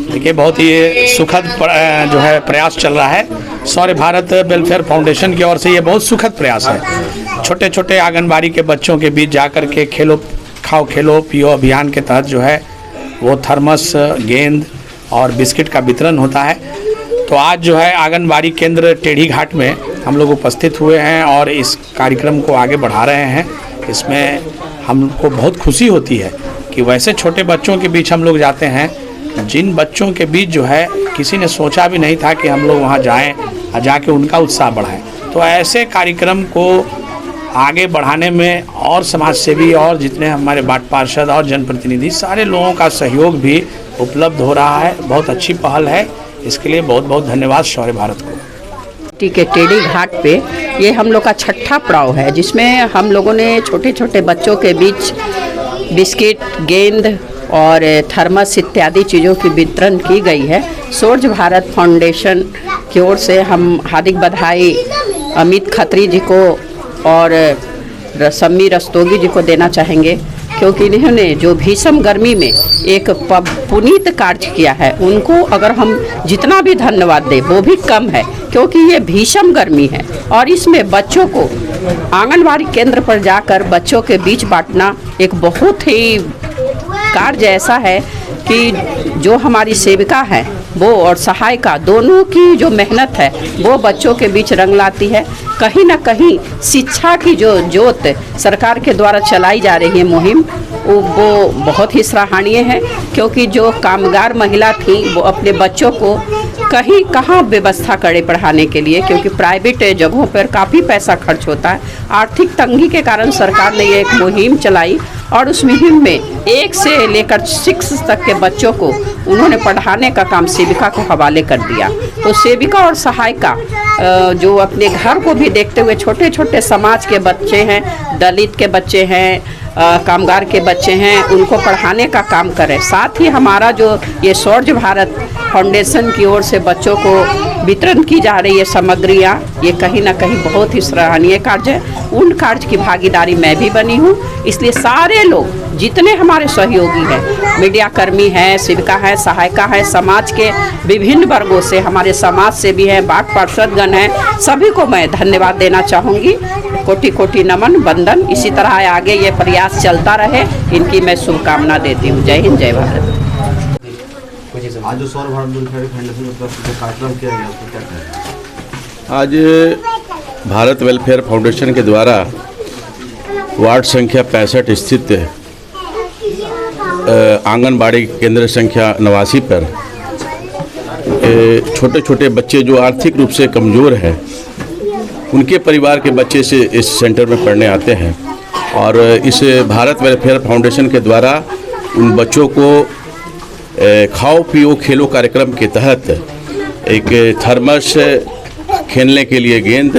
देखिए, बहुत ही सुखद जो है प्रयास चल रहा है शौर्य भारत वेलफेयर फाउंडेशन की ओर से। ये बहुत सुखद प्रयास है। छोटे छोटे आंगनबाड़ी के बच्चों के बीच जाकर के खेलो खाओ खेलो पियो अभियान के तहत जो है वो थर्मस, गेंद और बिस्किट का वितरण होता है। तो आज जो है आंगनबाड़ी केंद्र टेढ़ी घाट में हम लोग उपस्थित हुए हैं और इस कार्यक्रम को आगे बढ़ा रहे हैं। इसमें हमको बहुत खुशी होती है कि वैसे छोटे बच्चों के बीच हम लोग जाते हैं जिन बच्चों के बीच जो है किसी ने सोचा भी नहीं था कि हम लोग वहाँ जाएं और जाके उनका उत्साह बढ़ाएं। तो ऐसे कार्यक्रम को आगे बढ़ाने में और समाज सेवी और जितने हमारे वार्ड पार्षद और जनप्रतिनिधि सारे लोगों का सहयोग भी उपलब्ध हो रहा है। बहुत अच्छी पहल है। इसके लिए बहुत बहुत धन्यवाद शौर्य भारत को। के टेढ़ी घाट पे ये हम लोग का छठा पड़ाव है जिसमें हम लोगों ने छोटे छोटे बच्चों के बीच बिस्किट, गेंद और थर्मस इत्यादि चीज़ों की वितरण की गई है। शौर्य भारत फाउंडेशन की ओर से हम हार्दिक बधाई अमित खत्री जी को और सम्मी रस्तोगी जी को देना चाहेंगे, क्योंकि इन्होंने जो भीषण गर्मी में एक पुनीत कार्य किया है, उनको अगर हम जितना भी धन्यवाद दें वो भी कम है, क्योंकि ये भीषण गर्मी है और इसमें बच्चों को आंगनबाड़ी केंद्र पर जाकर बच्चों के बीच बांटना एक बहुत ही कार्य ऐसा है कि जो हमारी सेविका है वो और सहायिका दोनों की जो मेहनत है वो बच्चों के बीच रंग लाती है। कहीं ना कहीं शिक्षा की जो ज्योत सरकार के द्वारा चलाई जा रही है मुहिम, वो बहुत ही सराहनीय है, क्योंकि जो कामगार महिला थी वो अपने बच्चों को कहीं कहाँ व्यवस्था करे पढ़ाने के लिए, क्योंकि प्राइवेट जगहों पर काफ़ी पैसा खर्च होता है। आर्थिक तंगी के कारण सरकार ने ये एक मुहिम चलाई और उस मुहिम में 1 से लेकर 6 तक के बच्चों को उन्होंने पढ़ाने का काम सेविका को हवाले कर दिया। तो सेविका और सहायिका जो अपने घर को भी देखते हुए छोटे छोटे समाज के बच्चे हैं, दलित के बच्चे हैं, कामगार के बच्चे हैं, उनको पढ़ाने का काम करें। साथ ही हमारा जो ये शौर्य भारत फाउंडेशन की ओर से बच्चों को वितरण की जा रही है सामग्रियाँ, ये कहीं ना कहीं बहुत ही सराहनीय कार्य है। उन कार्य की भागीदारी मैं भी बनी हूँ। इसलिए सारे लोग जितने हमारे सहयोगी हैं, मीडिया कर्मी हैं, सेविका हैं, सहायिका हैं, समाज के विभिन्न वर्गों से हमारे समाज से भी हैं, वार्ड पार्षदगण हैं, सभी को मैं धन्यवाद देना चाहूँगी। कोटि कोटि नमन, वंदन। इसी तरह आगे ये प्रयास चलता रहे, इनकी मैं शुभकामना देती हूँ। जय हिंद, जय भारत। आज जो शौर्य भारत वेलफेयर फाउंडेशन की तरफ से कार्यक्रम किया गया उसको क्या कहें? आज भारत वेलफेयर फाउंडेशन के द्वारा वार्ड संख्या 65 स्थित आंगनबाड़ी केंद्र संख्या 89 पर छोटे छोटे बच्चे जो आर्थिक रूप से कमज़ोर हैं, उनके परिवार के बच्चे से इस सेंटर में पढ़ने आते हैं और इस भारत वेलफेयर फाउंडेशन के द्वारा उन बच्चों को खाओ पियो खेलो कार्यक्रम के तहत एक थर्मस, खेलने के लिए गेंद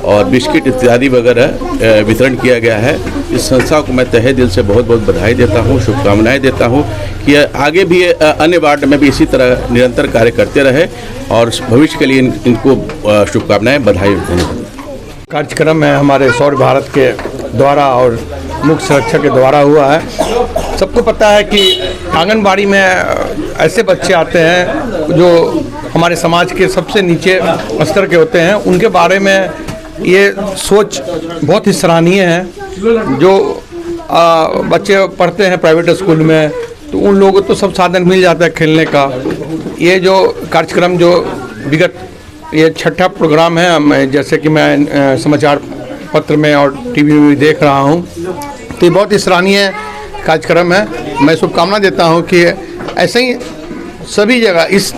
और बिस्किट इत्यादि वगैरह वितरण किया गया है। इस संस्था को मैं तहे दिल से बहुत बहुत बधाई देता हूँ, शुभकामनाएं देता हूँ कि आगे भी अन्य वार्ड में भी इसी तरह निरंतर कार्य करते रहे और भविष्य के लिए इनको शुभकामनाएं, बधाई। कार्यक्रम है हमारे शौर्य भारत के द्वारा और मुख्य संरक्षक के द्वारा हुआ है। सबको पता है कि आंगनबाड़ी में ऐसे बच्चे आते हैं जो हमारे समाज के सबसे नीचे स्तर के होते हैं, उनके बारे में ये सोच बहुत ही सराहनीय है। जो बच्चे पढ़ते हैं प्राइवेट स्कूल में तो उन लोगों को तो सब साधन मिल जाता है खेलने का, ये जो कार्यक्रम जो विगत ये छठा प्रोग्राम है, जैसे कि मैं समाचार पत्र में और टीवी में भी देख रहा हूँ, तो ये बहुत ही सराहनीय कार्यक्रम है। मैं शुभकामना देता हूँ कि ऐसे ही सभी जगह इस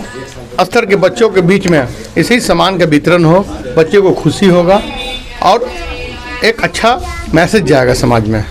स्तर के बच्चों के बीच में इसी सामान का वितरण हो, बच्चे को खुशी होगा और एक अच्छा मैसेज जाएगा समाज में।